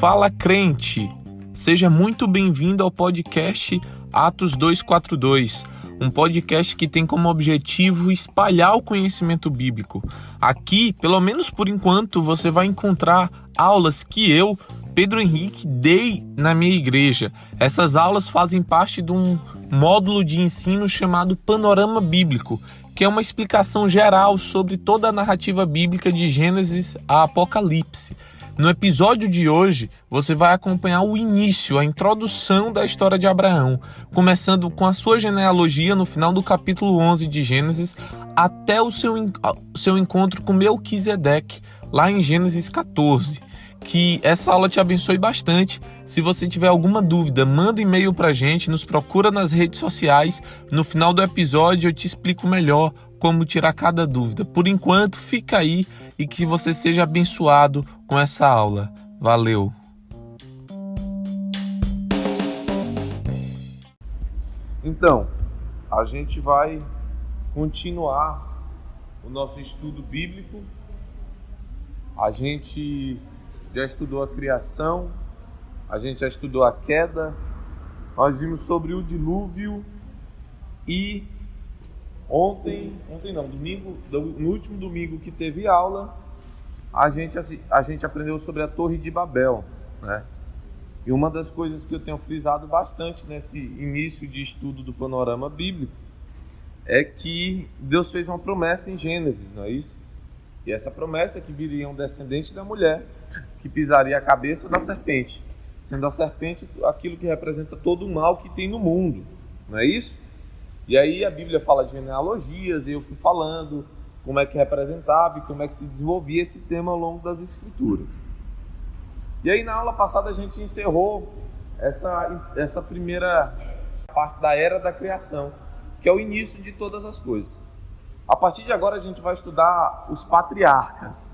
Fala, crente! Seja muito bem-vindo ao podcast Atos 242, um podcast que tem como objetivo espalhar o conhecimento bíblico. Aqui, pelo menos por enquanto, você vai encontrar aulas que eu, Pedro Henrique, dei na minha igreja. Essas aulas fazem parte de um módulo de ensino chamado Panorama Bíblico, que é uma explicação geral sobre toda a narrativa bíblica de Gênesis a Apocalipse. No episódio de hoje, você vai acompanhar o início, a introdução da história de Abraão, começando com a sua genealogia no final do capítulo 11 de Gênesis, até o seu encontro com Melquisedeque, lá em Gênesis 14. Que essa aula te abençoe bastante. Se você tiver alguma dúvida, manda e-mail pra gente, nos procura nas redes sociais. No final do episódio eu te explico melhor como tirar cada dúvida. Por enquanto, fica aí e que você seja abençoado com essa aula. Valeu! Então, a gente vai continuar o nosso estudo bíblico. A gente já estudou a criação, a gente já estudou a queda, nós vimos sobre o dilúvio e no último domingo que teve aula, a gente aprendeu sobre a Torre de Babel, né? E uma das coisas que eu tenho frisado bastante nesse início de estudo do panorama bíblico é que Deus fez uma promessa em Gênesis, não é isso? E essa promessa é que viria um descendente da mulher que pisaria a cabeça da serpente, sendo a serpente aquilo que representa todo o mal que tem no mundo, não é isso? E aí a Bíblia fala de genealogias, e eu fui falando como é que representava e como é que se desenvolvia esse tema ao longo das Escrituras. E aí na aula passada a gente encerrou essa primeira parte da era da criação, que é o início de todas as coisas. A partir de agora a gente vai estudar os patriarcas.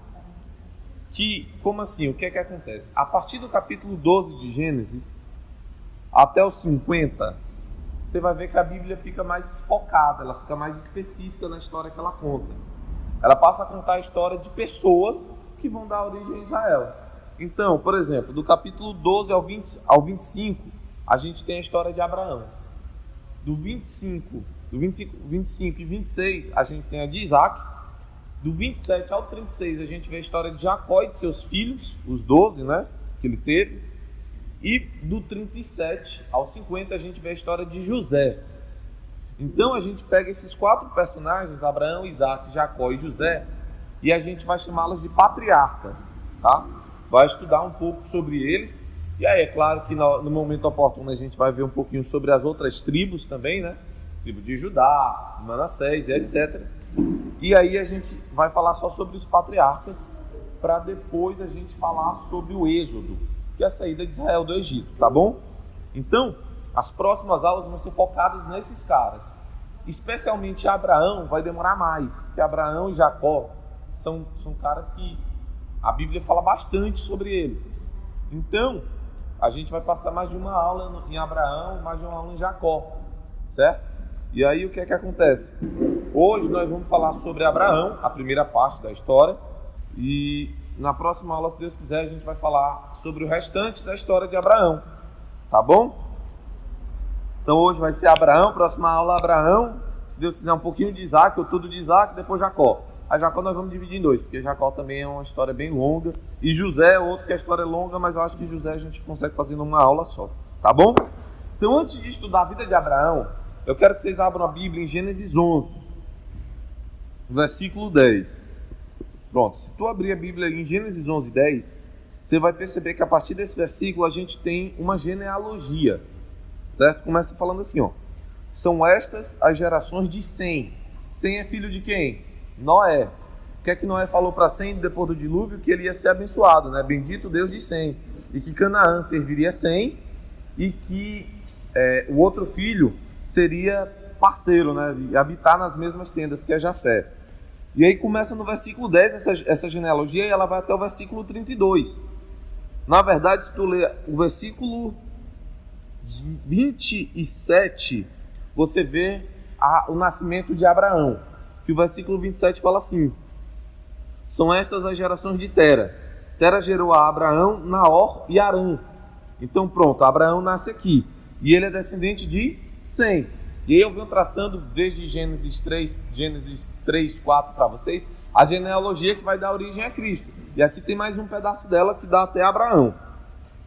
Como assim? O que é que acontece? A partir do capítulo 12 de Gênesis até os 50, você vai ver que a Bíblia fica mais focada, ela fica mais específica na história que ela conta. Ela passa a contar a história de pessoas que vão dar origem a Israel. Então, por exemplo, do capítulo 12 ao 25, a gente tem a história de Abraão. Do 25 e 26, a gente tem a de Isaac. Do 27 ao 36, a gente vê a história de Jacó e de seus filhos, os 12, né, que ele teve. E do 37 ao 50, a gente vê a história de José. Então, a gente pega esses 4 personagens, Abraão, Isaac, Jacó e José, e a gente vai chamá-los de patriarcas, tá? Vai estudar um pouco sobre eles. E aí, é claro que no momento oportuno, a gente vai ver um pouquinho sobre as outras tribos também, né? Tribo de Judá, Manassés, etc. E aí a gente vai falar só sobre os patriarcas, para depois a gente falar sobre o Êxodo, que é a saída de Israel do Egito, tá bom? Então, as próximas aulas vão ser focadas nesses caras. Especialmente Abraão vai demorar mais, porque Abraão e Jacó são caras que a Bíblia fala bastante sobre eles. Então, a gente vai passar mais de uma aula em Abraão, mais de uma aula em Jacó, certo? E aí o que é que acontece? Hoje nós vamos falar sobre Abraão, a primeira parte da história, e na próxima aula, se Deus quiser, a gente vai falar sobre o restante da história de Abraão, tá bom? Então hoje vai ser Abraão, próxima aula Abraão, se Deus quiser um pouquinho de Isaac, ou tudo de Isaac, depois Jacó. A Jacó nós vamos dividir em 2, porque Jacó também é uma história bem longa, e José é outro que a história é longa, mas eu acho que José a gente consegue fazer numa aula só, tá bom? Então antes de estudar a vida de Abraão, eu quero que vocês abram a Bíblia em Gênesis 11, versículo 10. Pronto, se tu abrir a Bíblia em Gênesis 11, 10, você vai perceber que a partir desse versículo a gente tem uma genealogia, certo? Começa falando assim, ó. São estas as gerações de Sem. Sem é filho de quem? Noé. O que é que Noé falou para Sem depois do dilúvio? Que ele ia ser abençoado, né? Bendito Deus de Sem. E que Canaã serviria Sem e que o outro filho seria parceiro, né, de habitar nas mesmas tendas, que é Jafé. E aí começa no versículo 10 essa genealogia e ela vai até o versículo 32. Na verdade, se tu ler o versículo 27, você vê o nascimento de Abraão, que o versículo 27 fala assim: são estas as gerações de Tera. Tera gerou a Abraão, Naor e Harã. Então pronto, Abraão nasce aqui. E ele é descendente de Sem. E aí eu venho traçando desde Gênesis 3, 4 para vocês, a genealogia que vai dar origem a Cristo. E aqui tem mais um pedaço dela que dá até Abraão.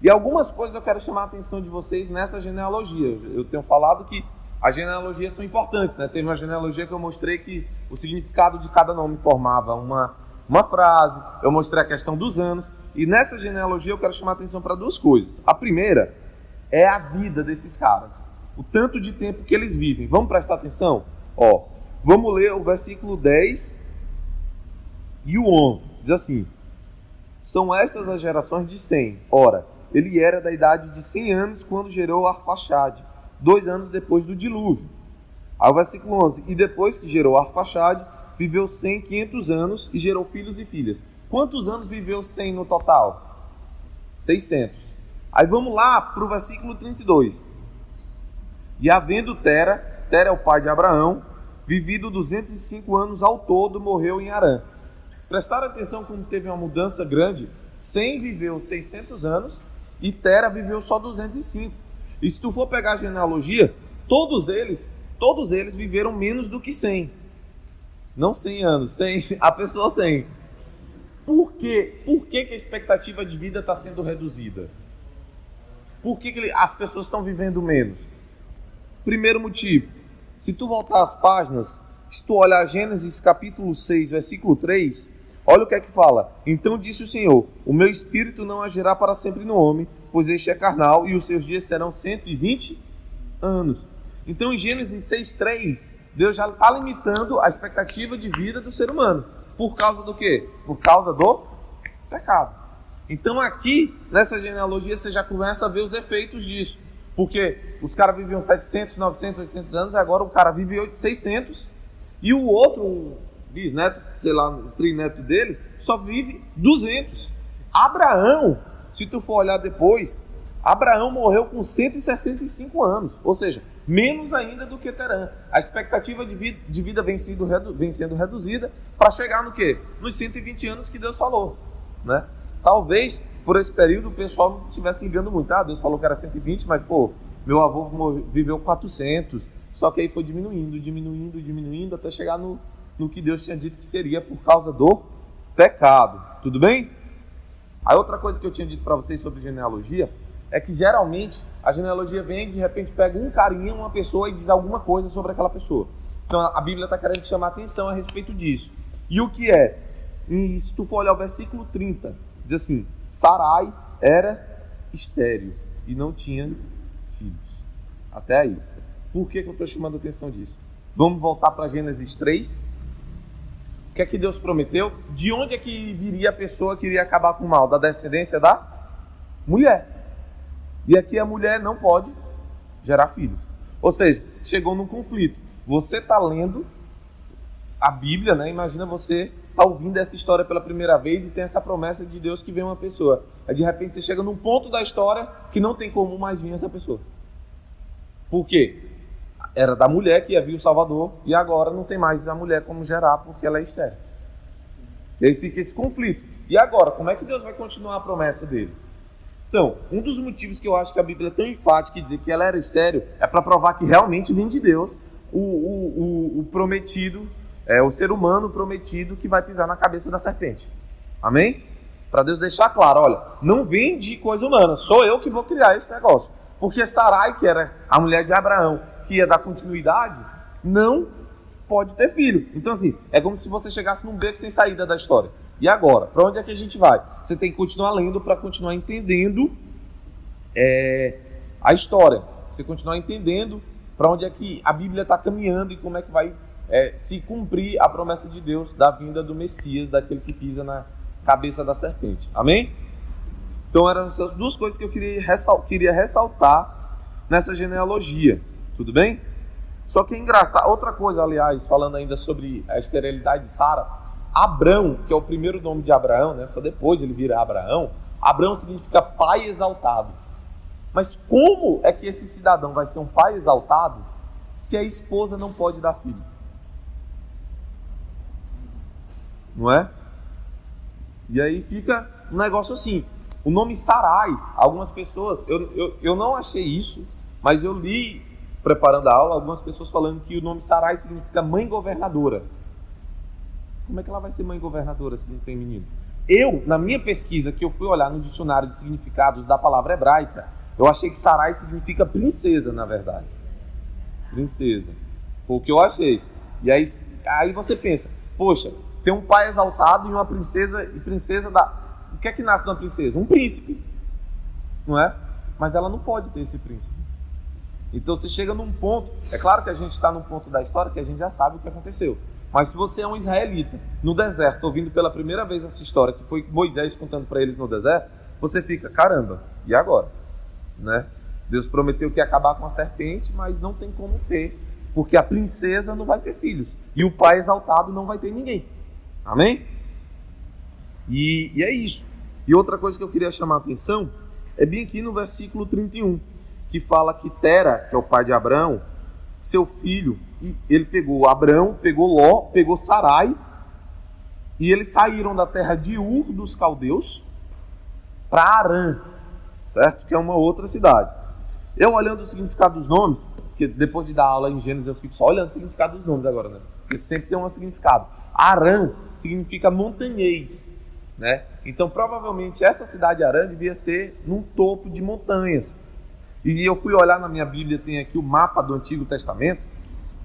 E algumas coisas eu quero chamar a atenção de vocês nessa genealogia. Eu tenho falado que as genealogias são importantes, né? Teve uma genealogia que eu mostrei que o significado de cada nome formava uma frase, eu mostrei a questão dos anos. E nessa genealogia eu quero chamar a atenção para duas coisas. A primeira é a vida desses caras. O tanto de tempo que eles vivem. Vamos prestar atenção? Vamos ler o versículo 10 e o 11. Diz assim: são estas as gerações de Sem. Ora, ele era da idade de 100 anos quando gerou Arfaxade, 2 anos depois do dilúvio. Aí o versículo 11. E depois que gerou Arfaxade, viveu Sem 500 anos e gerou filhos e filhas. Quantos anos viveu Sem no total? 600. Aí vamos lá para o versículo 32. E havendo Tera é o pai de Abraão, vivido 205 anos ao todo, morreu em Harã. Prestaram atenção como teve uma mudança grande? Sem viveu 600 anos e Tera viveu só 205. E se tu for pegar a genealogia, todos eles viveram menos do que 100. Não 100 anos, 100, a pessoa 100. Por quê? Por que a expectativa de vida está sendo reduzida? Por que as pessoas estão vivendo menos? Primeiro motivo, se tu voltar às páginas, se tu olhar Gênesis capítulo 6, versículo 3, olha o que é que fala. Então disse o Senhor: o meu espírito não agirá para sempre no homem, pois este é carnal e os seus dias serão 120 anos. Então em Gênesis 6, 3, Deus já está limitando a expectativa de vida do ser humano. Por causa do quê? Por causa do pecado. Então aqui, nessa genealogia, você já começa a ver os efeitos disso. Porque os caras viviam 700, 900, 800 anos, agora o cara vive 600, e o outro, o bisneto, sei lá, o trineto dele, só vive 200. Abraão, se tu for olhar depois, Abraão morreu com 165 anos, ou seja, menos ainda do que Terã. A expectativa de vida vem sendo reduzida para chegar no quê? Nos 120 anos que Deus falou, né? Talvez por esse período o pessoal não estivesse ligando muito. Deus falou que era 120, mas meu avô viveu 400. Só que aí foi diminuindo até chegar no que Deus tinha dito que seria por causa do pecado. Tudo bem? A outra coisa que eu tinha dito para vocês sobre genealogia é que geralmente a genealogia vem e de repente pega um carinha, uma pessoa e diz alguma coisa sobre aquela pessoa. Então a Bíblia está querendo chamar atenção a respeito disso. E o que é? Se tu for olhar o versículo 30, diz assim: Sarai era estéril e não tinha filhos. Até aí. Por que eu estou chamando a atenção disso? Vamos voltar para Gênesis 3. O que é que Deus prometeu? De onde é que viria a pessoa que iria acabar com o mal? Da descendência da mulher. E aqui a mulher não pode gerar filhos. Ou seja, chegou num conflito. Você está lendo a Bíblia, né? Imagina você está ouvindo essa história pela primeira vez e tem essa promessa de Deus que vem uma pessoa. Aí de repente você chega num ponto da história que não tem como mais vir essa pessoa. Por quê? Era da mulher que ia vir o Salvador e agora não tem mais a mulher como gerar porque ela é estéril. E aí fica esse conflito. E agora, como é que Deus vai continuar a promessa dele? Então, um dos motivos que eu acho que a Bíblia é tão enfática em dizer que ela era estéril é para provar que realmente vem de Deus o prometido, o ser humano prometido que vai pisar na cabeça da serpente. Amém? Para Deus deixar claro, olha, não vem de coisa humana, sou eu que vou criar esse negócio. Porque Sarai, que era a mulher de Abraão, que ia dar continuidade, não pode ter filho. Então assim, é como se você chegasse num beco sem saída da história. E agora? Para onde é que a gente vai? Você tem que continuar lendo para continuar entendendo a história. Você continuar entendendo para onde é que a Bíblia está caminhando e como é que vai se cumprir a promessa de Deus da vinda do Messias, daquele que pisa na cabeça da serpente. Amém? Então eram essas duas coisas que eu queria ressaltar nessa genealogia. Tudo bem? Só que é engraçado. Outra coisa, aliás, falando ainda sobre a esterilidade de Sara, Abrão, que é o primeiro nome de Abraão, né? Só depois ele vira Abraão. Abraão significa pai exaltado. Mas como é que esse cidadão vai ser um pai exaltado se a esposa não pode dar filho? Não é? E aí fica um negócio assim. O nome Sarai, algumas pessoas, eu não achei isso, mas eu li, preparando a aula, algumas pessoas falando que o nome Sarai significa mãe governadora. Como é que ela vai ser mãe governadora se não tem menino? Na minha pesquisa, que eu fui olhar no dicionário de significados da palavra hebraica, eu achei que Sarai significa princesa, na verdade. Princesa. Foi o que eu achei. E aí você pensa, poxa, tem um pai exaltado e uma princesa, e princesa da... O que é que nasce de uma princesa? Um príncipe. Não é? Mas ela não pode ter esse príncipe. Então você chega num ponto, é claro que a gente está num ponto da história que a gente já sabe o que aconteceu. Mas se você é um israelita no deserto, ouvindo pela primeira vez essa história, que foi Moisés contando para eles no deserto, você fica, caramba, e agora? Né? Deus prometeu que ia acabar com a serpente, mas não tem como ter, porque a princesa não vai ter filhos, e o pai exaltado não vai ter ninguém. Amém? E é isso. E outra coisa que eu queria chamar a atenção é bem aqui no versículo 31, que fala que Tera, que é o pai de Abraão, seu filho, e ele pegou Abrão, pegou Ló, pegou Sarai, e eles saíram da terra de Ur dos caldeus para Harã, certo? Que é uma outra cidade. Eu olhando o significado dos nomes, porque depois de dar aula em Gênesis eu fico só olhando o significado dos nomes agora, né? Porque sempre tem um significado. Harã significa montanhês, né? Então provavelmente essa cidade de Harã devia ser num topo de montanhas. E eu fui olhar na minha Bíblia, tem aqui o mapa do Antigo Testamento.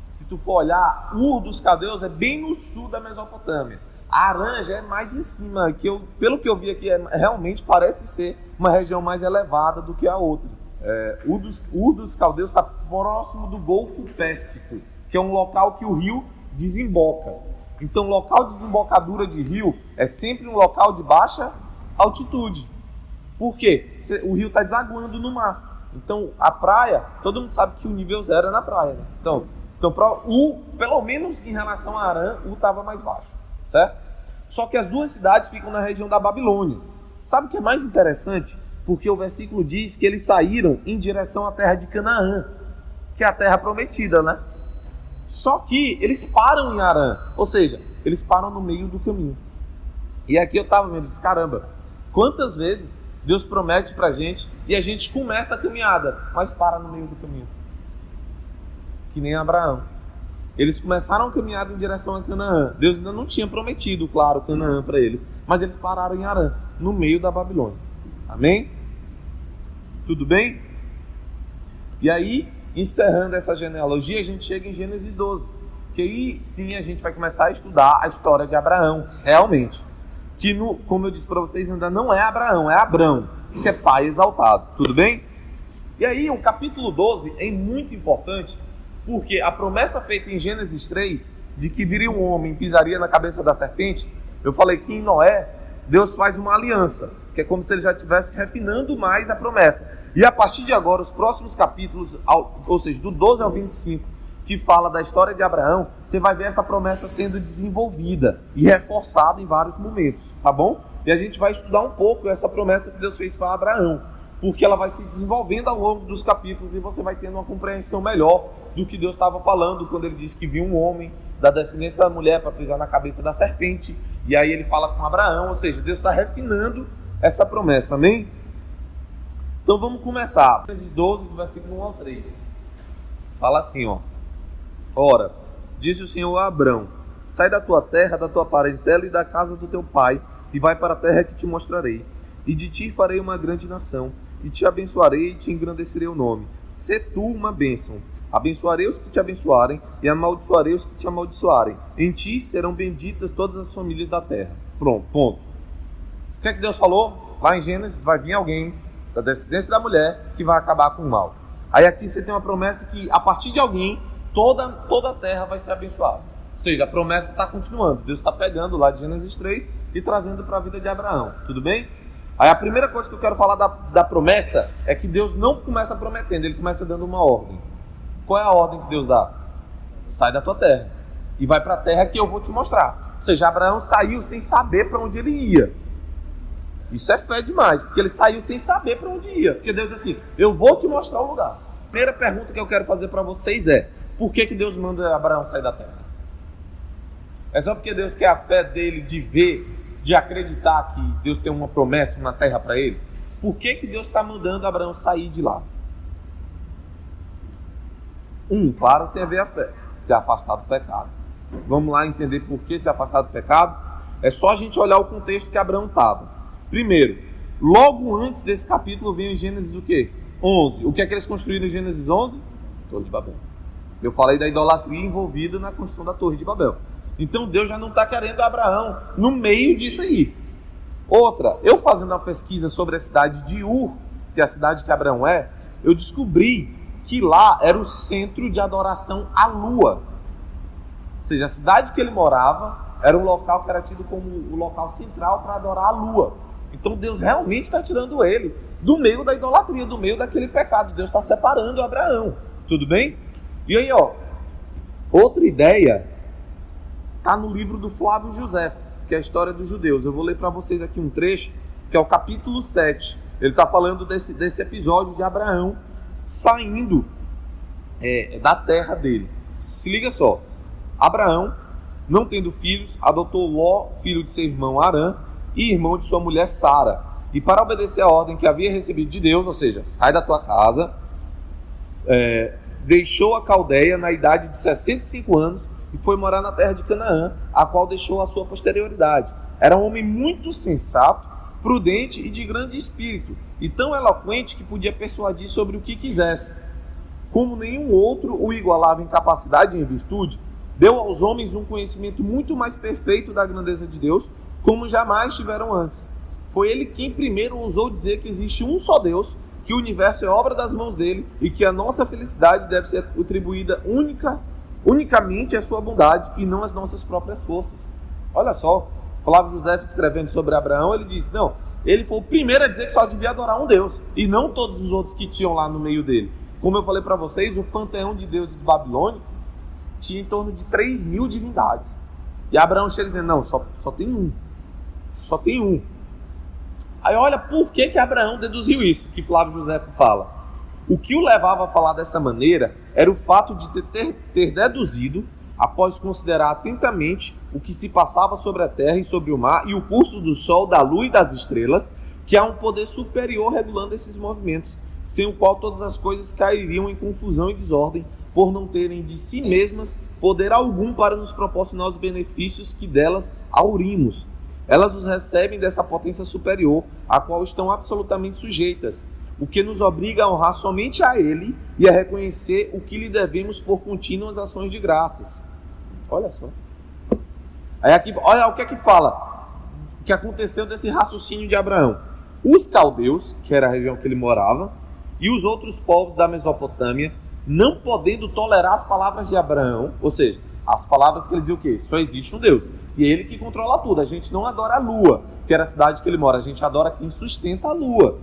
Se tu for olhar, Ur dos Caldeus é bem no sul da Mesopotâmia. Harã já é mais em cima, pelo que eu vi aqui, realmente parece ser uma região mais elevada do que a outra. Ur dos Caldeus está próximo do Golfo Pérsico, que é um local que o rio desemboca. Então, local de desembocadura de rio é sempre um local de baixa altitude. Por quê? O rio está desaguando no mar. Então, a praia, todo mundo sabe que o nível zero é na praia, né? Então pelo menos em relação a Harã, estava mais baixo, certo? Só que as duas cidades ficam na região da Babilônia. Sabe o que é mais interessante? Porque o versículo diz que eles saíram em direção à terra de Canaã, que é a terra prometida, né? Só que eles param em Harã, ou seja, eles param no meio do caminho. E aqui eu estava vendo, caramba, quantas vezes Deus promete pra gente e a gente começa a caminhada, mas para no meio do caminho. Que nem Abraão. Eles começaram a caminhada em direção a Canaã. Deus ainda não tinha prometido, claro, Canaã para eles, mas eles pararam em Harã, no meio da Babilônia. Amém? Tudo bem? E aí, encerrando essa genealogia, a gente chega em Gênesis 12. Que aí sim a gente vai começar a estudar a história de Abraão, realmente. Que, como eu disse para vocês, ainda não é Abraão, é Abrão, que é pai exaltado. Tudo bem? E aí, o capítulo 12 é muito importante, porque a promessa feita em Gênesis 3, de que viria um homem e pisaria na cabeça da serpente, eu falei que em Noé, Deus faz uma aliança, que é como se ele já estivesse refinando mais a promessa. E a partir de agora, os próximos capítulos, ou seja, do 12 ao 25, que fala da história de Abraão, você vai ver essa promessa sendo desenvolvida e reforçada em vários momentos, tá bom? E a gente vai estudar um pouco essa promessa que Deus fez para Abraão, porque ela vai se desenvolvendo ao longo dos capítulos e você vai tendo uma compreensão melhor do que Deus estava falando quando ele disse que viu um homem da descendência da mulher para pisar na cabeça da serpente, e aí ele fala com Abraão, ou seja, Deus está refinando essa promessa, amém? Então vamos começar. Gênesis 12, do versículo 1 ao 3. Fala assim, ó. Ora, disse o Senhor a Abrão: sai da tua terra, da tua parentela e da casa do teu pai, e vai para a terra que te mostrarei. E de ti farei uma grande nação, e te abençoarei e te engrandecerei o nome. Sê tu uma bênção. Abençoarei os que te abençoarem, e amaldiçoarei os que te amaldiçoarem. Em ti serão benditas todas as famílias da terra. Pronto, ponto. O que é que Deus falou? Lá em Gênesis vai vir alguém da descendência da mulher que vai acabar com o mal. Aí aqui você tem uma promessa que a partir de alguém, toda a terra vai ser abençoada. Ou seja, a promessa está continuando. Deus está pegando lá de Gênesis 3 e trazendo para a vida de Abraão. Tudo bem? Aí a primeira coisa que eu quero falar da promessa é que Deus não começa prometendo, ele começa dando uma ordem. Qual é a ordem que Deus dá? Sai da tua terra e vai para a terra que eu vou te mostrar. Ou seja, Abraão saiu sem saber para onde ele ia. Isso é fé demais, porque ele saiu sem saber para onde ia. Porque Deus disse assim, eu vou te mostrar o lugar. A primeira pergunta que eu quero fazer para vocês é, por que Deus manda Abraão sair da terra? É só porque Deus quer a fé dele de ver de acreditar que Deus tem uma promessa, uma terra para ele? Por que Deus está mandando Abraão sair de lá? Claro, tem a ver a fé, se afastar do pecado. Vamos lá entender por que se afastar do pecado? É só a gente olhar o contexto que Abraão estava. Primeiro, logo antes desse capítulo vem em Gênesis o quê? 11. O que é que eles construíram em Gênesis 11? Torre de Babel. Eu falei da idolatria envolvida na construção da Torre de Babel. Então Deus já não está querendo Abraão no meio disso aí. Outra, eu fazendo uma pesquisa sobre a cidade de Ur, que é a cidade que Abraão é, eu descobri que lá era o centro de adoração à lua. Ou seja, a cidade que ele morava era um local que era tido como o local central para adorar a lua. Então Deus realmente está tirando ele do meio da idolatria, do meio daquele pecado. Deus está separando Abraão. Tudo bem? E aí, outra ideia está no livro do Flávio José, que é a história dos judeus. Eu vou ler para vocês aqui um trecho, que é o capítulo 7. Ele está falando desse episódio de Abraão saindo da terra dele. Se liga só. Abraão, não tendo filhos, adotou Ló, filho de seu irmão Harã, e irmão de sua mulher Sara. E para obedecer a ordem que havia recebido de Deus, ou seja, sai da tua casa, deixou a Caldeia na idade de 65 anos e foi morar na terra de Canaã, a qual deixou a sua posterioridade. Era um homem muito sensato, prudente e de grande espírito, e tão eloquente que podia persuadir sobre o que quisesse. Como nenhum outro o igualava em capacidade e em virtude, deu aos homens um conhecimento muito mais perfeito da grandeza de Deus, como jamais tiveram antes. Foi ele quem primeiro ousou dizer que existe um só Deus, que o universo é obra das mãos dele e que a nossa felicidade deve ser atribuída unicamente à sua bondade e não às nossas próprias forças. Olha só, Flávio José escrevendo sobre Abraão, ele disse, não, ele foi o primeiro a dizer que só devia adorar um Deus, e não todos os outros que tinham lá no meio dele. Como eu falei para vocês, o panteão de deuses babilônico tinha em torno de 3.000 divindades. E Abraão chega dizendo, não, só tem um. Só tem um. Aí olha por que Abraão deduziu isso, que Flávio José fala. O que o levava a falar dessa maneira era o fato de ter deduzido, após considerar atentamente o que se passava sobre a terra e sobre o mar e o curso do sol, da lua e das estrelas, que há um poder superior regulando esses movimentos, sem o qual todas as coisas cairiam em confusão e desordem, por não terem de si mesmas poder algum para nos proporcionar os benefícios que delas aurimos. Elas os recebem dessa potência superior, a qual estão absolutamente sujeitas, o que nos obriga a honrar somente a Ele e a reconhecer o que lhe devemos por contínuas ações de graças. Olha só. Aí aqui, olha o que é que fala, o que aconteceu desse raciocínio de Abraão. Os caldeus, que era a região que ele morava, e os outros povos da Mesopotâmia, não podendo tolerar as palavras de Abraão, ou seja, as palavras que ele dizia o quê? Só existe um Deus. E é ele que controla tudo. A gente não adora a lua, que era a cidade que ele mora. A gente adora quem sustenta a lua.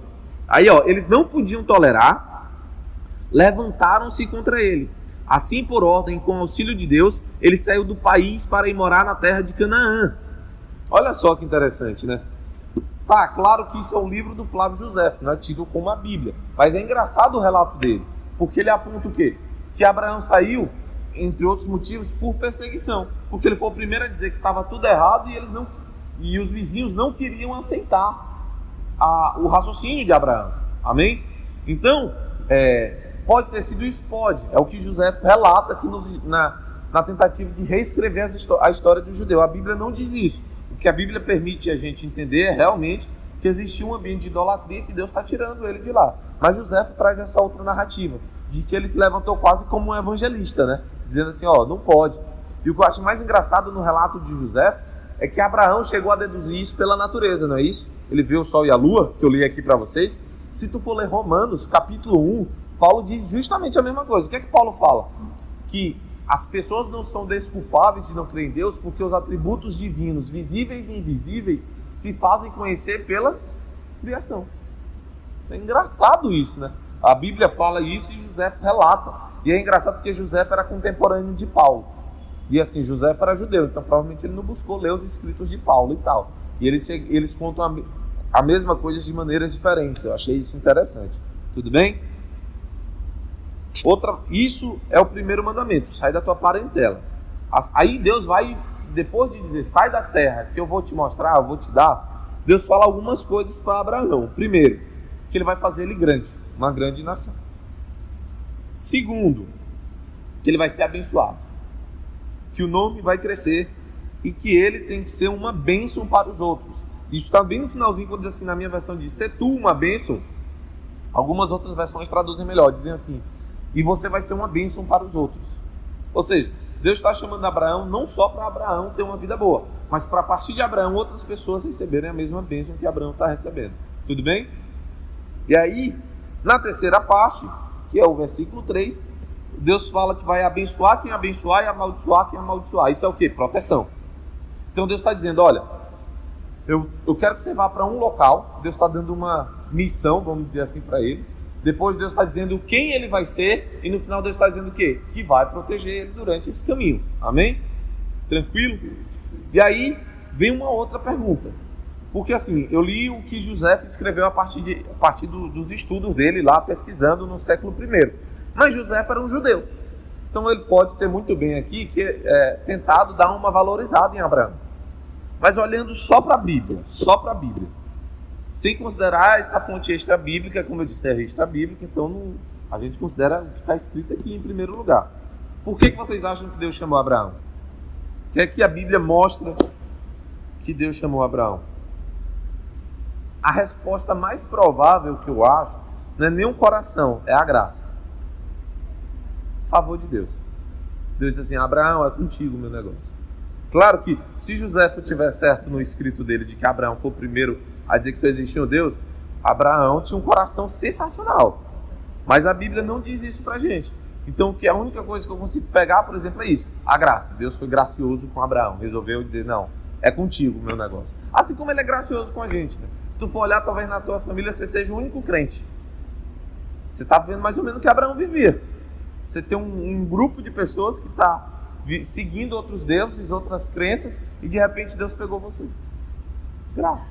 Aí, eles não podiam tolerar, levantaram-se contra ele. Assim, por ordem, com auxílio de Deus, ele saiu do país para ir morar na terra de Canaã. Olha só que interessante, né? Tá, claro que isso é um livro do Flávio José, não é tido como a Bíblia. Mas é engraçado o relato dele, porque ele aponta o quê? Que Abraão saiu, entre outros motivos, por perseguição. Porque ele foi o primeiro a dizer que estava tudo errado e os vizinhos não queriam aceitar o raciocínio de Abraão. Amém? Então, pode ter sido isso? Pode. É o que José relata aqui na tentativa de reescrever a história do judeu. A Bíblia não diz isso. O que a Bíblia permite a gente entender é realmente que existia um ambiente de idolatria e que Deus está tirando ele de lá. Mas José traz essa outra narrativa, de que ele se levantou quase como um evangelista, né? Dizendo assim, não pode. E o que eu acho mais engraçado no relato de José é que Abraão chegou a deduzir isso pela natureza, não é isso? Ele viu o sol e a lua, que eu li aqui para vocês. Se tu for ler Romanos, capítulo 1, Paulo diz justamente a mesma coisa. O que é que Paulo fala? Que as pessoas não são desculpáveis de não crer em Deus porque os atributos divinos, visíveis e invisíveis, se fazem conhecer pela criação. É engraçado isso, né? A Bíblia fala isso e José relata. E é engraçado porque José era contemporâneo de Paulo. E assim, José era judeu, então provavelmente ele não buscou ler os escritos de Paulo e tal. E eles contam a mesma coisa de maneiras diferentes. Eu achei isso interessante. Tudo bem? Isso é o primeiro mandamento, sai da tua parentela. Aí Deus vai depois de dizer, sai da terra, que eu vou te mostrar, eu vou te dar, Deus fala algumas coisas para Abraão. Primeiro, que ele vai fazer ele grande, uma grande nação. Segundo, que ele vai ser abençoado, que o nome vai crescer e que ele tem que ser uma bênção para os outros. Isso está bem no finalzinho, quando diz assim, na minha versão diz, ser tu uma bênção. Algumas outras versões traduzem melhor, dizem assim, e você vai ser uma bênção para os outros. Ou seja, Deus está chamando Abraão não só para Abraão ter uma vida boa, mas para a partir de Abraão outras pessoas receberem a mesma bênção que Abraão está recebendo. Tudo bem? E aí, na terceira parte, que é o versículo 3, Deus fala que vai abençoar quem abençoar e amaldiçoar quem amaldiçoar. Isso é o quê? Proteção. Então Deus está dizendo, olha, eu quero que você vá para um local. Deus está dando uma missão, vamos dizer assim, para ele. Depois Deus está dizendo quem ele vai ser. E no final Deus está dizendo o quê? Que vai proteger ele durante esse caminho. Amém? Tranquilo? E aí vem uma outra pergunta. Porque assim, eu li o que José escreveu a partir dos estudos dele lá, pesquisando no século I. Mas José era um judeu. Então ele pode ter muito bem aqui tentado dar uma valorizada em Abraão. Mas olhando só para a Bíblia, sem considerar essa fonte extra-bíblica, como eu disse, é extra-bíblica, então a gente considera o que está escrito aqui em primeiro lugar. Por que vocês acham que Deus chamou Abraão? O que é que a Bíblia mostra que Deus chamou Abraão? A resposta mais provável que eu acho não é nem o coração, é a graça. Favor de Deus. Deus diz assim, Abraão, é contigo o meu negócio. Claro que se José tiver certo no escrito dele de que Abraão foi o primeiro a dizer que só existia um Deus, Abraão tinha um coração sensacional. Mas a Bíblia não diz isso pra gente. Então a única coisa que eu consigo pegar, por exemplo, é isso. A graça. Deus foi gracioso com Abraão. Resolveu dizer, não, é contigo o meu negócio. Assim como ele é gracioso com a gente, né? Se tu for olhar, talvez na tua família você seja o único crente. Você está vendo mais ou menos o que Abraão vivia. Você tem um grupo de pessoas que está seguindo outros deuses, outras crenças, e de repente Deus pegou você. Graça.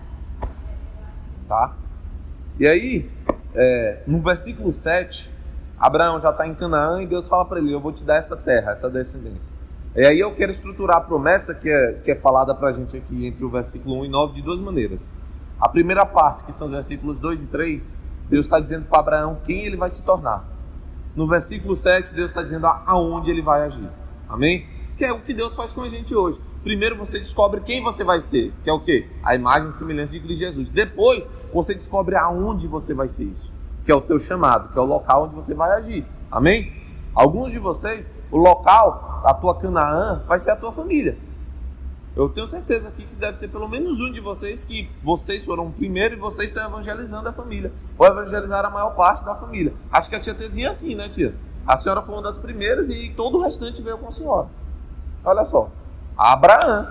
Tá? E aí, no versículo 7, Abraão já está em Canaã e Deus fala para ele, eu vou te dar essa terra, essa descendência. E aí eu quero estruturar a promessa que é falada para a gente aqui entre o versículo 1 e 9 de duas maneiras. A primeira parte, que são os versículos 2 e 3, Deus está dizendo para Abraão quem ele vai se tornar. No versículo 7, Deus está dizendo aonde ele vai agir. Amém? Que é o que Deus faz com a gente hoje. Primeiro você descobre quem você vai ser, que é o quê? A imagem e semelhança de Cristo Jesus. Depois você descobre aonde você vai ser isso, que é o teu chamado, que é o local onde você vai agir. Amém? Alguns de vocês, o local da tua Canaã vai ser a tua família. Eu tenho certeza aqui que deve ter pelo menos um de vocês que vocês foram o primeiro e vocês estão evangelizando a família, ou evangelizaram a maior parte da família. Acho que a tia Tezinha é assim, né, tia? A senhora foi uma das primeiras e todo o restante veio com a senhora. Olha só, Abraão,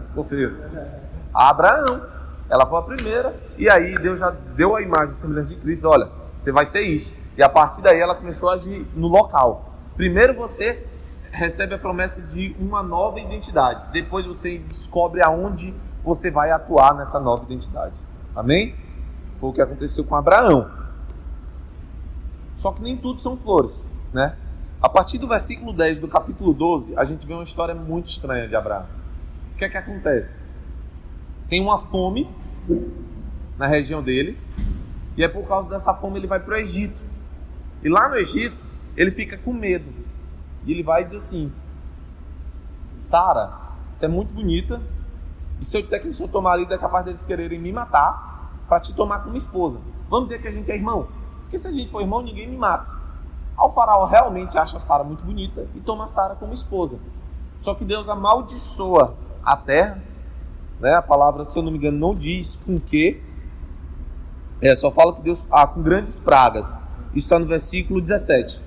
ficou feio. Abraão, ela foi a primeira, e aí Deus já deu a imagem e semelhança de Cristo, olha, você vai ser isso. E a partir daí ela começou a agir no local. Primeiro você recebe a promessa de uma nova identidade, depois você descobre aonde você vai atuar nessa nova identidade. Amém? Foi o que aconteceu com Abraão. Só que nem tudo são flores, né? A partir do versículo 10 do capítulo 12, a gente vê uma história muito estranha de Abraão. O que é que acontece? Tem uma fome na região dele, e é por causa dessa fome ele vai para o Egito. E lá no Egito, ele fica com medo. E ele vai e diz assim, Sara, tu é muito bonita, e se eu disser que eu sou teu marido, é capaz deles quererem me matar para te tomar como esposa. Vamos dizer que a gente é irmão? Porque se a gente for irmão, ninguém me mata. Aí o faraó realmente acha Sara muito bonita e toma Sara como esposa. Só que Deus amaldiçoa a terra, né? A palavra, se eu não me engano, não diz com que. Só fala que Deus, com grandes pragas. Isso está no versículo 17.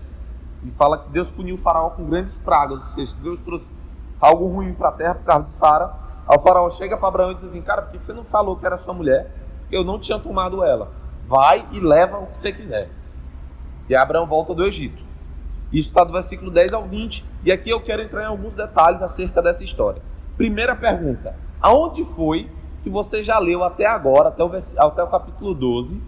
E fala que Deus puniu o faraó com grandes pragas. Ou seja, Deus trouxe algo ruim para a terra por causa de Sara. Aí o faraó chega para Abraão e diz assim, cara, por que você não falou que era sua mulher? Eu não tinha tomado ela. Vai e leva o que você quiser. E Abraão volta do Egito. Isso está do versículo 10 ao 20. E aqui eu quero entrar em alguns detalhes acerca dessa história. Primeira pergunta. Aonde foi que você já leu até agora, até o capítulo 12,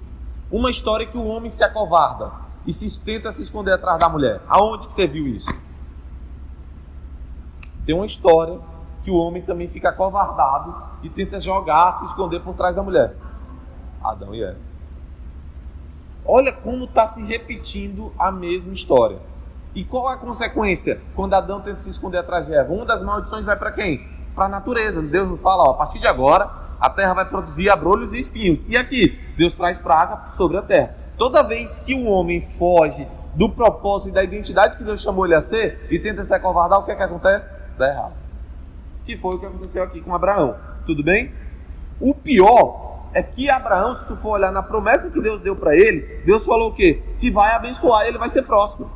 uma história que o homem se acovarda e tenta se esconder atrás da mulher? Aonde que você viu isso? Tem uma história que o homem também fica acovardado e tenta jogar, se esconder por trás da mulher? Adão e Eva. Olha como está se repetindo a mesma história. E qual é a consequência quando Adão tenta se esconder atrás de Eva? Uma das maldições vai para quem? Para a natureza. Deus nos fala, ó, a partir de agora, a terra vai produzir abrolhos e espinhos. E aqui, Deus traz praga sobre a terra. Toda vez que o homem foge do propósito e da identidade que Deus chamou ele a ser e tenta se acovardar, o que é que acontece? Dá errado. Que foi o que aconteceu aqui com Abraão. Tudo bem? O pior é que Abraão, se tu for olhar na promessa que Deus deu para ele, Deus falou o quê? Que vai abençoar ele, vai ser próspero.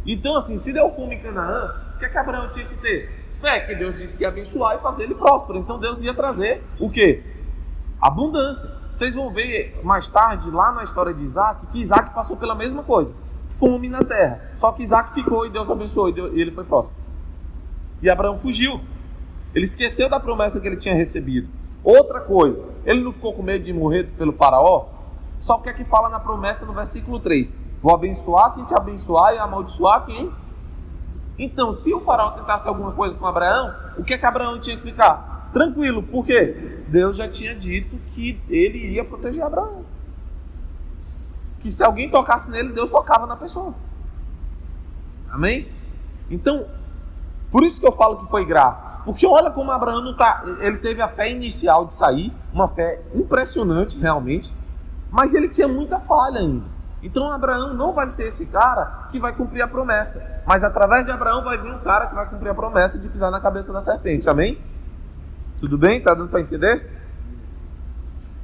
Então assim, se deu fome em Canaã, o que é que Abraão tinha que ter? Fé, que Deus disse que ia abençoar e fazer ele próspero. Então Deus ia trazer o quê? Abundância. Vocês vão ver mais tarde, lá na história de Isaac, que Isaac passou pela mesma coisa. Fome na terra. Só que Isaac ficou e Deus abençoou e ele foi próspero. E Abraão fugiu. Ele esqueceu da promessa que ele tinha recebido. Outra coisa, ele não ficou com medo de morrer pelo faraó? Só que é que fala na promessa no versículo 3. Vou abençoar quem te abençoar e amaldiçoar quem? Então, se o faraó tentasse alguma coisa com Abraão, o que é que Abraão tinha que ficar? Tranquilo, por quê? Deus já tinha dito que ele iria proteger Abraão. Que se alguém tocasse nele, Deus tocava na pessoa. Amém? Então, por isso que eu falo que foi graça. Porque olha como Abraão não tá. Ele teve a fé inicial de sair, uma fé impressionante realmente, mas ele tinha muita falha ainda. Então Abraão não vai ser esse cara que vai cumprir a promessa. Mas através de Abraão vai vir um cara que vai cumprir a promessa de pisar na cabeça da serpente. Amém? Tudo bem? Tá dando para entender?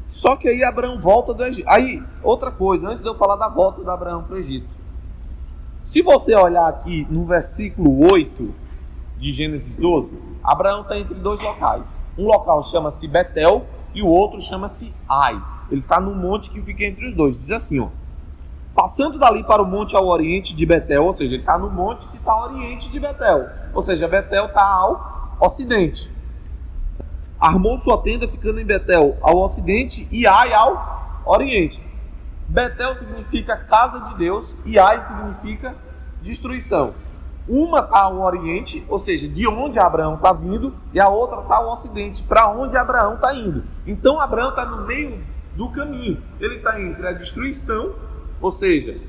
Só que aí Abraão volta do Egito. Aí, outra coisa, antes de eu falar da volta de Abraão para o Egito. Se você olhar aqui no versículo 8 de Gênesis 12, Abraão está entre dois locais. Um local chama-se Betel e o outro chama-se Ai. Ele está num monte que fica entre os dois. Diz assim, ó. Passando dali para o monte ao oriente de Betel, ou seja, ele está no monte que está ao oriente de Betel. Ou seja, Betel está ao ocidente. Armou sua tenda ficando em Betel ao ocidente e Ai ao oriente. Betel significa casa de Deus e Ai significa destruição. Uma está ao oriente, ou seja, de onde Abraão está vindo, e a outra está ao ocidente, para onde Abraão está indo. Então Abraão está no meio do caminho. Ele está entre a destruição, ou seja,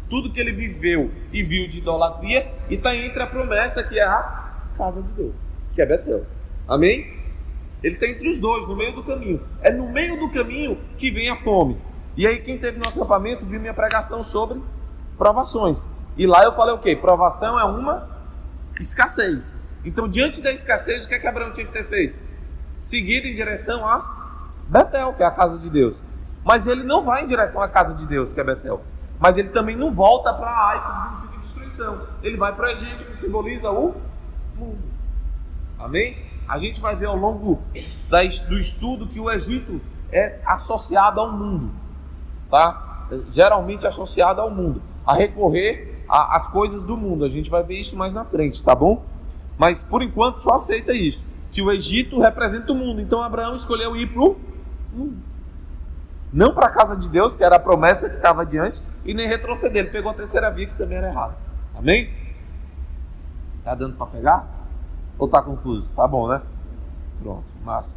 tudo que ele viveu e viu de idolatria, e está entre a promessa que é a casa de Deus, que é Betel. Amém? Ele está entre os dois, no meio do caminho. É no meio do caminho que vem a fome. E aí quem esteve no acampamento viu minha pregação sobre provações. E lá eu falei o quê? Provação é uma escassez. Então diante da escassez, o que é que Abraão tinha que ter feito? Seguido em direção a Betel, que é a casa de Deus. Mas ele não vai em direção à casa de Deus, que é Betel. Mas ele também não volta para Ai, que significa destruição. Ele vai para o Egito, que simboliza o mundo. Amém? A gente vai ver ao longo do estudo que o Egito é associado ao mundo. Tá? Geralmente associado ao mundo. A recorrer às coisas do mundo. A gente vai ver isso mais na frente, tá bom? Mas por enquanto só aceita isso. Que o Egito representa o mundo. Então Abraão escolheu ir para o mundo. Não para a casa de Deus, que era a promessa que estava adiante, e nem retroceder. Ele pegou a terceira via, que também era errada. Amém? Tá dando para pegar? Ou tá confuso? Tá bom, né? Pronto, massa.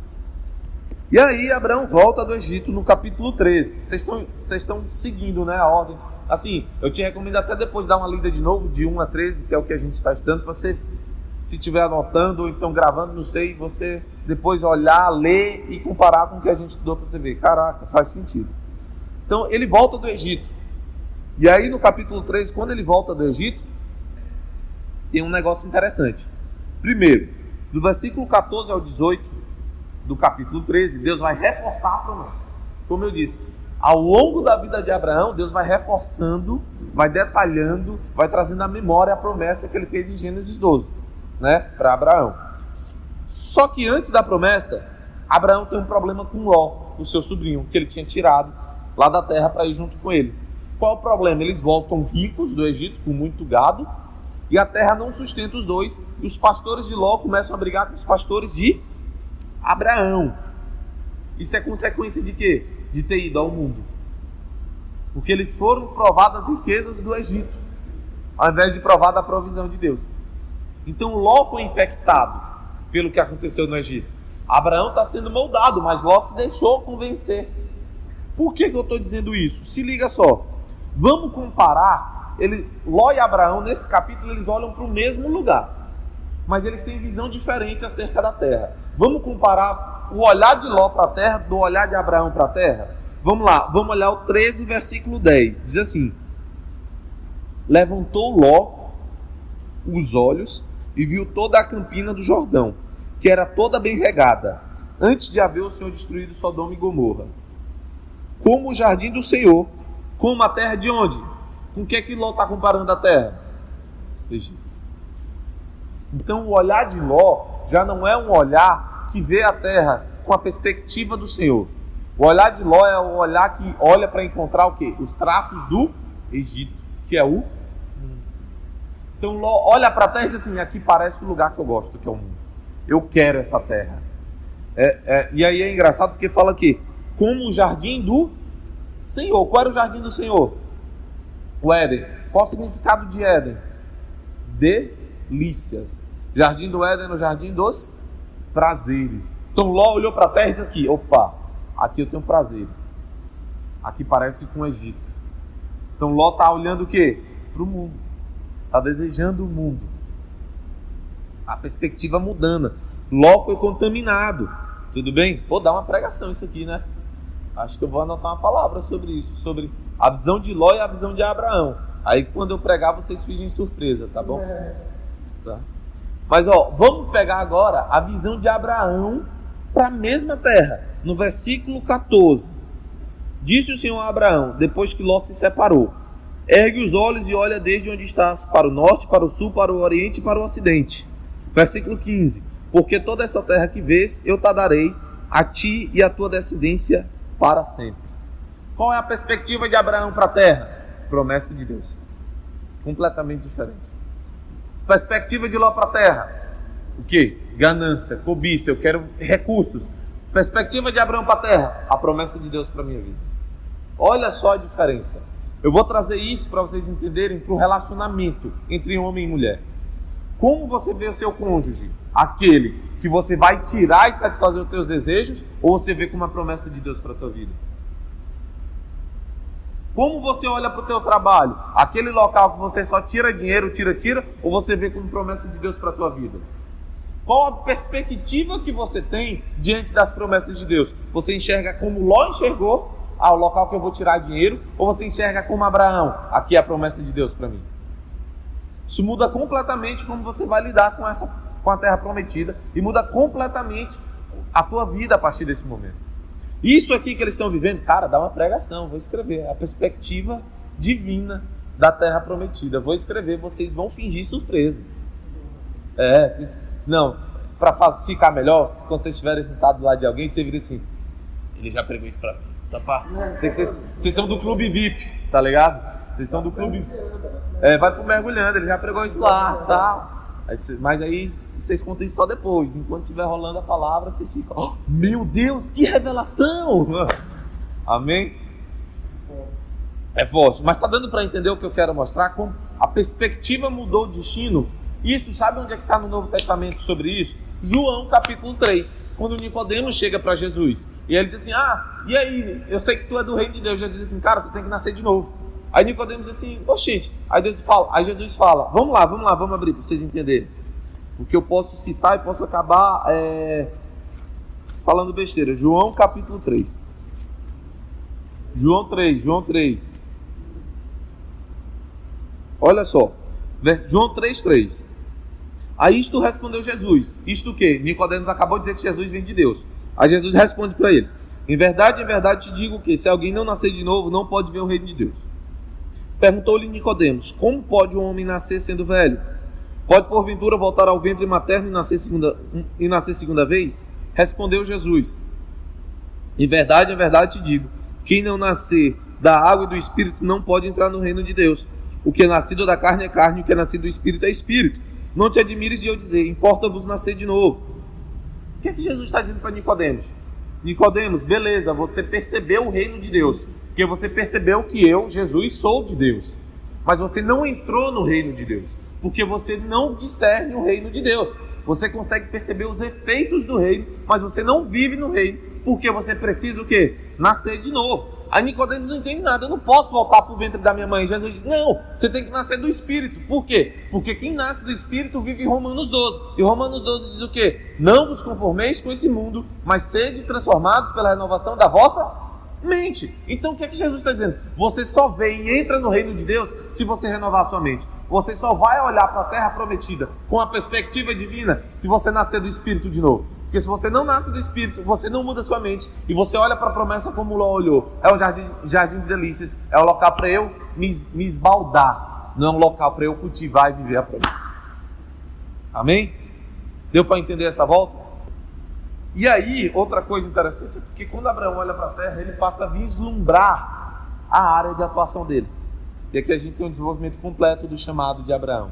E aí Abraão volta do Egito no capítulo 13. Vocês estão seguindo, né, a ordem. Assim, eu te recomendo até depois dar uma lida de novo, de 1 a 13, que é o que a gente está estudando, para você, se estiver anotando ou então gravando, não sei, você depois olhar, ler e comparar com o que a gente estudou para você ver. Caraca, faz sentido. Então, ele volta do Egito. E aí, no capítulo 13, quando ele volta do Egito, tem um negócio interessante. Primeiro, do versículo 14 ao 18 do capítulo 13, Deus vai reforçar a promessa. Como eu disse, ao longo da vida de Abraão, Deus vai reforçando, vai detalhando, vai trazendo à memória a promessa que ele fez em Gênesis 12, né, para Abraão. Só que antes da promessa, Abraão tem um problema com Ló, o seu sobrinho, que ele tinha tirado lá da terra para ir junto com ele. Qual o problema? Eles voltam ricos do Egito, com muito gado, e a terra não sustenta os dois, e os pastores de Ló começam a brigar com os pastores de Abraão. Isso é consequência de quê? De ter ido ao mundo. Porque eles foram provar das riquezas do Egito, ao invés de provar da provisão de Deus. Então Ló foi infectado. pelo que aconteceu no Egito. Abraão está sendo moldado, mas Ló se deixou convencer. Por que eu estou dizendo isso? Se liga só. Vamos comparar. Ló e Abraão, nesse capítulo, eles olham para o mesmo lugar, mas eles têm visão diferente acerca da terra. Vamos comparar o olhar de Ló para a terra do olhar de Abraão para a terra? Vamos lá, vamos olhar o 13, versículo 10. Diz assim: levantou Ló os olhos e viu toda a campina do Jordão, que era toda bem regada, antes de haver o Senhor destruído Sodoma e Gomorra, como o jardim do Senhor, como a terra de onde? Com o que Ló está comparando a terra? Egito. Então o olhar de Ló já não é um olhar que vê a terra com a perspectiva do Senhor. O olhar de Ló é o olhar que olha para encontrar o quê? Os traços do Egito, que é o mundo. Então Ló olha para a terra e diz assim: aqui parece o lugar que eu gosto, que é o mundo. Eu quero essa terra. E aí é engraçado porque fala que como o jardim do Senhor. Qual era o jardim do Senhor? O Éden. Qual o significado de Éden? Delícias. Jardim do Éden no jardim dos prazeres. Então Ló olhou para a terra e disse aqui: opa, aqui eu tenho prazeres. Aqui parece com o Egito. Então Ló está olhando o quê? Para o mundo. Está desejando o mundo. A perspectiva mudando. Ló foi contaminado. Tudo bem? Pô, dá uma pregação isso aqui, né? Acho que eu vou anotar uma palavra sobre isso. Sobre a visão de Ló e a visão de Abraão. Aí quando eu pregar, vocês fingem surpresa, tá bom? Tá. Mas vamos pegar agora a visão de Abraão para a mesma terra. No versículo 14. Disse o Senhor a Abraão, depois que Ló se separou: ergue os olhos e olha desde onde estás, para o norte, para o sul, para o oriente e para o ocidente. Versículo 15. Porque toda essa terra que vês, eu te darei a ti e a tua descendência para sempre. Qual é a perspectiva de Abraão para a terra? Promessa de Deus. Completamente diferente. Perspectiva de Ló para a terra? O quê? Ganância, cobiça, eu quero recursos. Perspectiva de Abraão para a terra? A promessa de Deus para a minha vida. Olha só a diferença. Eu vou trazer isso para vocês entenderem para o relacionamento entre homem e mulher. Como você vê o seu cônjuge? Aquele que você vai tirar e satisfazer os teus desejos, ou você vê como uma promessa de Deus para a tua vida? Como você olha para o teu trabalho? Aquele local que você só tira dinheiro, tira, ou você vê como promessa de Deus para a tua vida? Qual a perspectiva que você tem diante das promessas de Deus? Você enxerga como Ló enxergou, o local que eu vou tirar dinheiro, ou você enxerga como Abraão, aqui é a promessa de Deus para mim? Isso muda completamente como você vai lidar com a terra prometida, e muda completamente a tua vida a partir desse momento. Isso aqui que eles estão vivendo, cara, dá uma pregação, vou escrever, a perspectiva divina da terra prometida. Vou escrever, vocês vão fingir surpresa. Não, para ficar melhor, quando vocês estiverem sentados do lado de alguém, você vira assim: ele já pregou isso para mim. Só para... Vocês são do clube VIP, tá ligado? Vocês são do clube... vai pro mergulhando, ele já pregou isso lá, tá? Mas aí vocês contam isso só depois. Enquanto estiver rolando a palavra, vocês ficam: oh, meu Deus, que revelação! Amém? É forte. Mas tá dando para entender o que eu quero mostrar? Como a perspectiva mudou o destino. Isso, sabe onde é que está no Novo Testamento sobre isso? João capítulo 3. Quando Nicodemos chega para Jesus. E ele diz assim: e aí? Eu sei que tu é do reino de Deus. Jesus diz assim: cara, tu tem que nascer de novo. Aí Nicodemos diz assim: oxente. Aí Jesus fala: vamos lá, vamos abrir para vocês entenderem. Porque eu posso citar e posso acabar falando besteira. João capítulo 3. João 3. Olha só. João 3:3. A isto respondeu Jesus. Isto o quê? Nicodemos acabou de dizer que Jesus vem de Deus. Aí Jesus responde para ele: em verdade te digo que se alguém não nascer de novo, não pode ver o reino de Deus. Perguntou-lhe Nicodemos: como pode um homem nascer sendo velho? Pode porventura voltar ao ventre materno e nascer segunda vez? Respondeu Jesus: em verdade te digo, quem não nascer da água e do Espírito não pode entrar no reino de Deus. O que é nascido da carne é carne, o que é nascido do Espírito é Espírito. Não te admires de eu dizer: importa-vos nascer de novo. O que é que Jesus está dizendo para Nicodemos? Nicodemos, beleza, você percebeu o reino de Deus, porque você percebeu que eu, Jesus, sou de Deus. Mas você não entrou no reino de Deus. Porque você não discerne o reino de Deus. Você consegue perceber os efeitos do reino, mas você não vive no reino, porque você precisa o quê? Nascer de novo. Aí Nicodemos não entende nada, eu não posso voltar para o ventre da minha mãe. Jesus diz, não, você tem que nascer do Espírito. Por quê? Porque quem nasce do Espírito vive em Romanos 12. E Romanos 12 diz o quê? Não vos conformeis com esse mundo, mas sede transformados pela renovação da vossa mente. Então o que é que Jesus está dizendo? Você só vê e entra no reino de Deus se você renovar a sua mente. Você só vai olhar para a terra prometida com a perspectiva divina se você nascer do Espírito de novo. Porque se você não nasce do Espírito, você não muda a sua mente e você olha para a promessa como Ló olhou. É um jardim de delícias, é um local para eu me esbaldar, não é um local para eu cultivar e viver a promessa. Amém? Deu para entender essa volta? E aí, outra coisa interessante é porque quando Abraão olha para a terra, ele passa a vislumbrar a área de atuação dele. E aqui a gente tem um desenvolvimento completo do chamado de Abraão.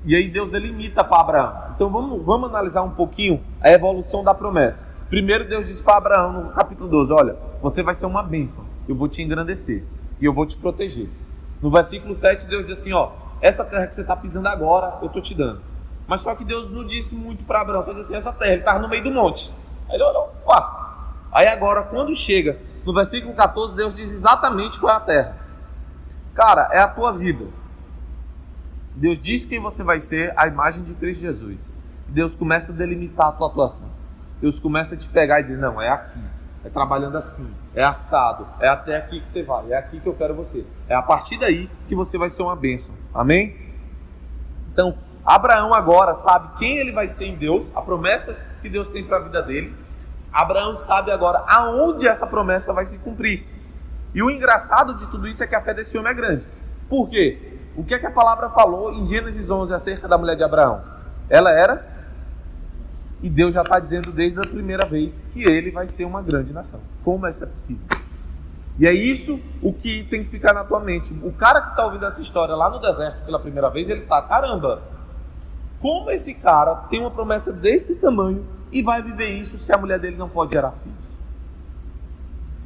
E aí Deus delimita para Abraão. Então vamos analisar um pouquinho a evolução da promessa. Primeiro Deus diz para Abraão no capítulo 12, olha, você vai ser uma bênção, eu vou te engrandecer e eu vou te proteger. No versículo 7 Deus diz assim, ó, essa terra que você está pisando agora, eu estou te dando. Mas só que Deus não disse muito para Abraão, só disse assim, essa terra, ele estava no meio do monte. Aí ele olhou, ó. Aí agora quando chega no versículo 14, Deus diz exatamente qual é a terra. Cara, é a tua vida. Deus diz quem você vai ser, a imagem de Cristo Jesus. Deus começa a delimitar a tua atuação. Deus começa a te pegar e dizer, não, é aqui, é trabalhando assim, é assado, é até aqui que você vai, é aqui que eu quero você. É a partir daí que você vai ser uma bênção. Amém? Então, Abraão agora sabe quem ele vai ser em Deus, a promessa que Deus tem para a vida dele. Abraão sabe agora aonde essa promessa vai se cumprir. E o engraçado de tudo isso é que a fé desse homem é grande. Por quê? O que é que a palavra falou em Gênesis 11 acerca da mulher de Abraão? Ela era, e Deus já está dizendo desde a primeira vez, que ele vai ser uma grande nação. Como isso é possível? E é isso o que tem que ficar na tua mente. O cara que está ouvindo essa história lá no deserto pela primeira vez, ele está, caramba, como esse cara tem uma promessa desse tamanho e vai viver isso se a mulher dele não pode gerar filhos?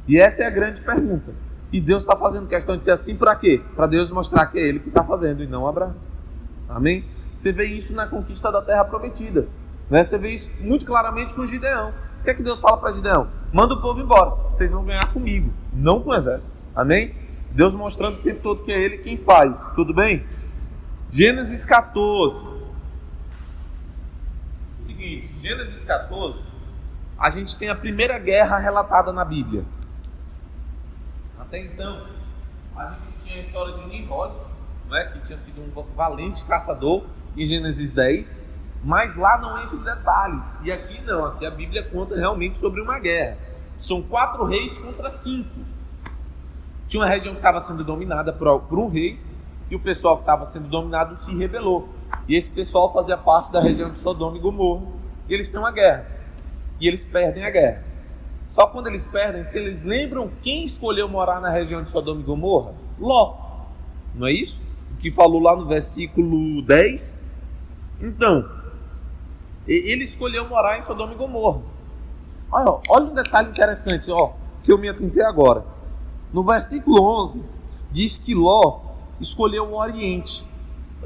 E essa é a grande pergunta. E Deus está fazendo questão de ser assim para quê? Para Deus mostrar que é Ele que está fazendo e não Abraão. Amém? Você vê isso na conquista da terra prometida, né? Você vê isso muito claramente com Gideão. O que é que Deus fala para Gideão? Manda o povo embora, vocês vão ganhar comigo, não com o exército. Amém? Deus mostrando o tempo todo que é Ele quem faz. Tudo bem? Gênesis 14. Seguinte, Gênesis 14, a gente tem a primeira guerra relatada na Bíblia. Até então, a gente tinha a história de Nimrod, né, que tinha sido um valente caçador em Gênesis 10, mas lá não entra em detalhes. E aqui não, aqui a Bíblia conta realmente sobre uma guerra. São 4 reis contra 5. Tinha uma região que estava sendo dominada por um rei, e o pessoal que estava sendo dominado se rebelou. E esse pessoal fazia parte da região de Sodoma e Gomorra. E eles têm uma guerra. E eles perdem a guerra. Só quando eles perdem, se eles lembram quem escolheu morar na região de Sodoma e Gomorra? Ló. Não é isso? O que falou lá no versículo 10. Então, ele escolheu morar em Sodoma e Gomorra. Olha um detalhe interessante, que eu me atentei agora. No versículo 11, diz que Ló escolheu o Oriente.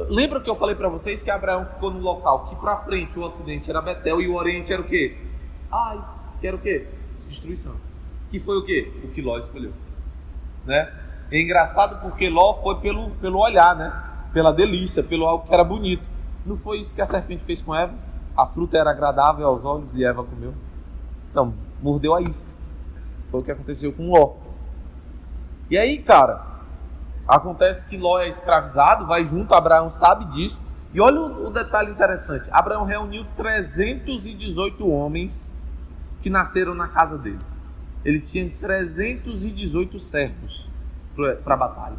Lembra que eu falei para vocês que Abraão ficou no local que para frente o Ocidente era Betel e o Oriente era o quê? Que era o quê? Destruição. Que foi o quê? O que Ló escolheu, né? É engraçado porque Ló foi pelo olhar, né? Pela delícia, pelo algo que era bonito. Não foi isso que a serpente fez com Eva? A fruta era agradável aos olhos e Eva comeu. Então, mordeu a isca. Foi o que aconteceu com Ló. E aí, cara, acontece que Ló é escravizado, vai junto, Abraão sabe disso. E olha o detalhe interessante. Abraão reuniu 318 homens que nasceram na casa dele. Ele tinha 318 servos para a batalha.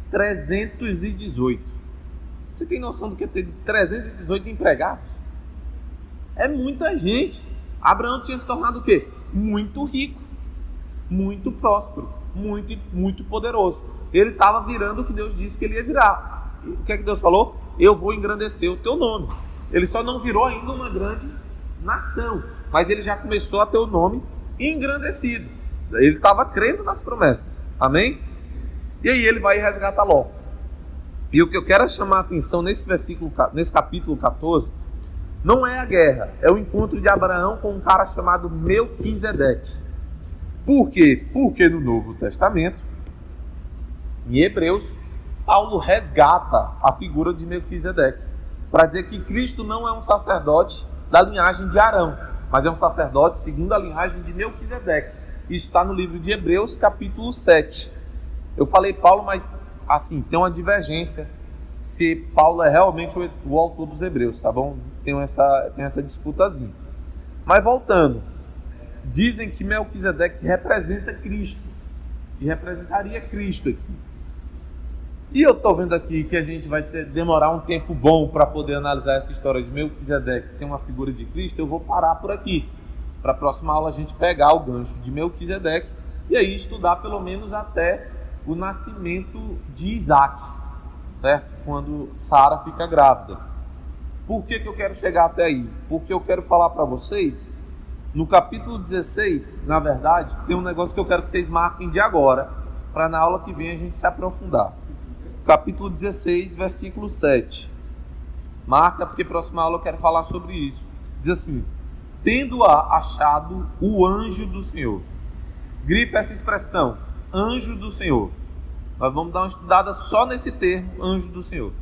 318. Você tem noção do que é ter 318 empregados? É muita gente. Abraão tinha se tornado o quê? Muito rico, muito próspero, muito poderoso. Ele estava virando o que Deus disse que ele ia virar. E o que é que Deus falou? Eu vou engrandecer o teu nome. Ele só não virou ainda uma grande nação, mas ele já começou a ter o nome engrandecido. Ele estava crendo nas promessas. Amém? E aí ele vai resgatar Ló. E o que eu quero chamar a atenção nesse capítulo 14, não é a guerra, é o encontro de Abraão com um cara chamado Melquisedeque. Por quê? Porque no Novo Testamento, em Hebreus, Paulo resgata a figura de Melquisedeque, para dizer que Cristo não é um sacerdote da linhagem de Arão, mas é um sacerdote segundo a linhagem de Melquisedeque. Isso está no livro de Hebreus, capítulo 7. Eu falei Paulo, mas assim, tem uma divergência se Paulo é realmente o autor dos Hebreus, tá bom? Tem essa disputazinha. Mas voltando, dizem que Melquisedeque representa Cristo, e representaria Cristo aqui. E eu estou vendo aqui que a gente vai demorar um tempo bom para poder analisar essa história de Melquisedeque ser uma figura de Cristo. Eu vou parar por aqui. Para a próxima aula a gente pegar o gancho de Melquisedeque e aí estudar pelo menos até o nascimento de Isaac, certo? Quando Sara fica grávida. Por que eu quero chegar até aí? Porque eu quero falar para vocês, no capítulo 16, na verdade, tem um negócio que eu quero que vocês marquem de agora, para na aula que vem a gente se aprofundar. Capítulo 16, versículo 7. Marca, porque próxima aula eu quero falar sobre isso. Diz assim: tendo-a achado o anjo do Senhor. Grifa essa expressão, anjo do Senhor. Nós vamos dar uma estudada só nesse termo, anjo do Senhor.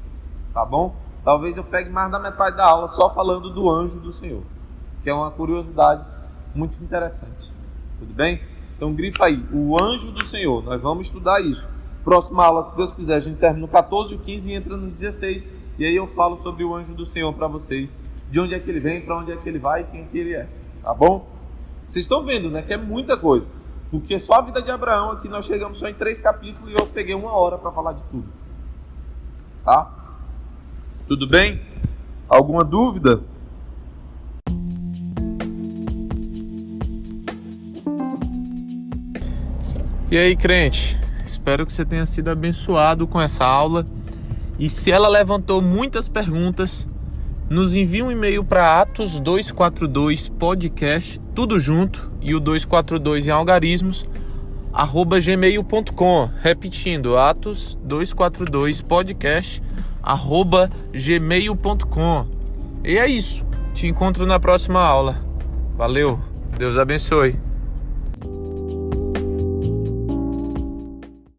Tá bom? Talvez eu pegue mais da metade da aula só falando do anjo do Senhor, que é uma curiosidade muito interessante. Tudo bem? Então grifa aí, o anjo do Senhor. Nós vamos estudar isso. Próxima aula, se Deus quiser, a gente termina no 14, o 15 e entra no 16. E aí eu falo sobre o anjo do Senhor para vocês. De onde é que ele vem, para onde é que ele vai e quem que ele é. Tá bom? Vocês estão vendo, né? Que é muita coisa. Porque só a vida de Abraão aqui nós chegamos só em 3 capítulos e eu peguei 1 hora para falar de tudo. Tá? Tudo bem? Alguma dúvida? E aí, crente? Espero que você tenha sido abençoado com essa aula. E se ela levantou muitas perguntas, nos envie um e-mail para atos242podcast, tudo junto, e o 242 em algarismos, @gmail.com. Repetindo, atos242podcast, @gmail.com. E é isso. Te encontro na próxima aula. Valeu. Deus abençoe.